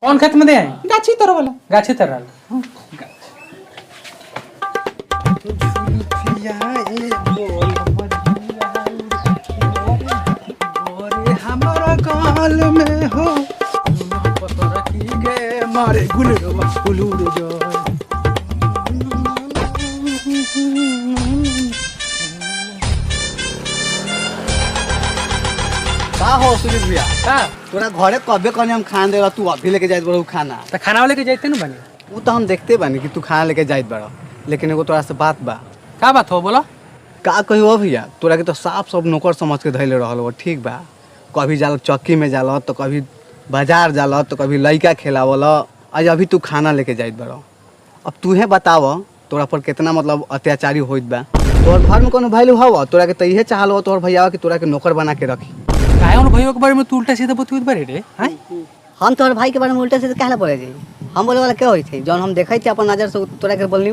कौन खेत में दे हैं? गाछी तर वाला गाछी तर रहल। हमारा काल में हो मारे गुलरवा फुलूर जाए। का हो सुनील भैया का तोरा घरे कबे कने हम खान देला तू अभी लेके जाइत बड़ू खाना। तो खाना वाले के जाते ना बने। वो तो हम देखते बानी कि तू खाना लेके जाइत बड़ा, लेकिन एगो तोरा से बात बा। का बात हो बोलो। का कहियो भैया तोरा के तो साफ सब नौकर समझ के धैले रहल हो, ठीक बा। कभी जाला चक्की में जाला तो कभी बाजार जाला तो कभी लइका खेलावल, आज अभी तू खाना लेके जाइत बड़ा। अब तूहे बताव तोरा पर कितना मतलब अत्याचारी होइत बा। तोर घर में कोनो वैल्यू हवा तोरा के तइहे चाहल हो तोर भैया कि तोरा के नौकर बना के रखी। काहे उन भइयो के बारे में तू उल्टा सीधा बतुत बारे रे। हैं? हम तोहर भाई के बारे में उल्टे से कहला बोले जी। हम बोले वाला क्या होई थे जौन हम देखै थे अपन नजर से तोरा के बोलनी।